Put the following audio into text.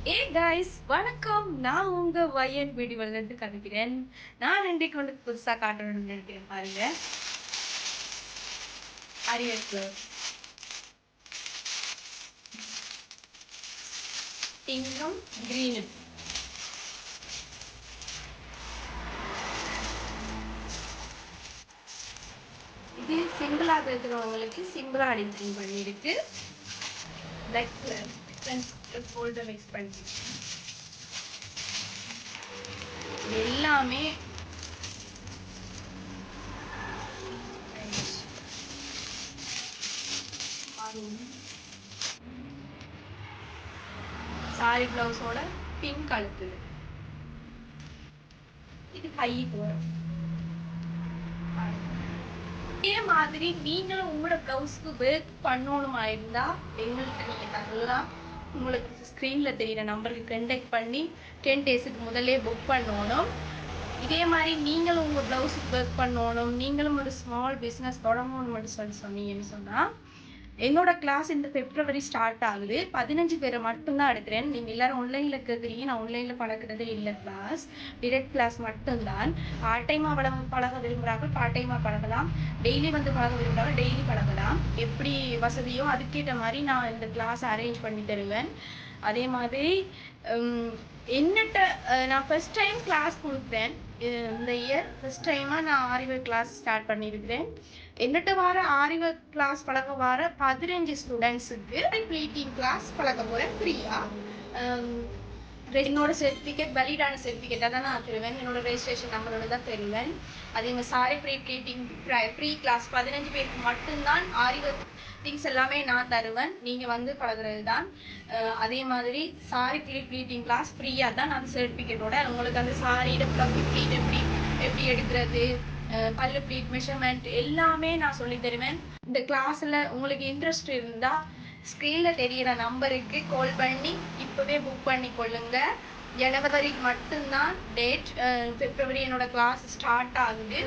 ஏ guys வணக்கம். நான் உங்க வயன் வீடியோலேருந்து கதைக்கிறேன். நான் இன்றைக்கு வந்து புதுசாக காட்டணும்னு நினைக்கிறேன். பாருங்க, அரியருக்கு பிங்கும் கிரீனும். இது சிம்பிளாக இருக்கிறவங்களுக்கு சிம்பிளாக டிசைன் பண்ணியிருக்கு. பிளாக் கலர் ஃபோல்டர் மிக்ஸ் பண்ணி எல்லாமே சாரி பிளவுஸோட பிங்க் கழுத்துது. இது கைக்கு வரும். இதே மாதிரி நீங்களும் உங்களோட பிளவுஸ்க்கு ஒர்க் பண்ணணுமா இருந்தா எங்கள்கிட்ட நீங்க தரலாம். உங்களுக்கு ஸ்க்ரீன்ல தெரியுற நம்பருக்கு கான்டாக்ட் பண்ணி 10 டேஸுக்கு முதல்ல புக் பண்ணணும். இதே மாதிரி நீங்களும் உங்கள் ப்ளவுஸுக்கு ஒர்க் பண்ணணும், நீங்களும் ஒரு ஸ்மால் பிஸ்னஸ் தொடங்கணும்னு சொன்னீங்கன்னு சொன்னால் என்னோட கிளாஸ் இந்த பிப்ரவரி ஸ்டார்ட் ஆகுது. 15 பேரை மட்டும்தான் எடுக்கிறேன். நீங்கள் எல்லோரும் ஆன்லைனில் கேட்குறீங்க. நான் ஆன்லைனில் பழக்கிறதே இல்லை. கிளாஸ் டிரெக்ட் கிளாஸ் மட்டும்தான். பார்ட் டைமாக பழக விரும்புகிறாங்க, பார்ட் டைமாக பழகலாம். டெய்லி வந்து பழக விரும்புகிறாங்க, டெய்லி பழகலாம். எப்படி வசதியோ அதுக்கேற்ற மாதிரி நான் இந்த கிளாஸ் அரேஞ்ச் பண்ணி தருவேன். அதே மாதிரி என்னட்ட நான் ஃபஸ்ட் டைம் கிளாஸ் கொடுக்குறேன். இந்த இயர் ஃபஸ்ட் டைமாக நான் ஆரி கிளாஸ் ஸ்டார்ட் பண்ணியிருக்கிறேன். என்னட்ட வார ஆரி கிளாஸ் பழக வார 15 ஸ்டூடெண்ட்ஸுக்கு ப்ளீட்டிங் கிளாஸ் பழக போகிறேன் ஃப்ரீயாக. என்னோட சர்டிஃபிகேட் வேலிடான சர்டிஃபிகேட்டாக தான் நான் தருவேன். என்னோட ரெஜிஸ்ட்ரேஷன் நம்பரோட தான் தருவேன். அதே மாதிரி சாரி ப்ளீட்டிங் ஃப்ரீ கிளாஸ் 15 பேருக்கு மட்டும்தான். ஆரி திங்ஸ் எல்லாமே நான் தருவேன், நீங்கள் வந்து பழகிறது தான். அதே மாதிரி சாரி ப்ளீட்டிங் கிளாஸ் ஃப்ரீயாக தான். நான் சர்டிஃபிகேட்டோட உங்களுக்கு அந்த சாரியோட ப்ளீட் எப்படி எடுக்கிறது, பல்லு ப்ளீட் மெஷர்மெண்ட் எல்லாமே நான் சொல்லி தருவேன். இந்த கிளாஸில் உங்களுக்கு இன்ட்ரெஸ்ட் இருந்தால் ஸ்க்ரீனில் தெரிகிற நம்பருக்கு கால் பண்ணி இப்போவே புக் பண்ணி கொள்ளுங்க. ஜனவரிக்கு மட்டும்தான் டேட். பிப்ரவரி என்னோட கிளாஸ் ஸ்டார்ட் ஆகுது.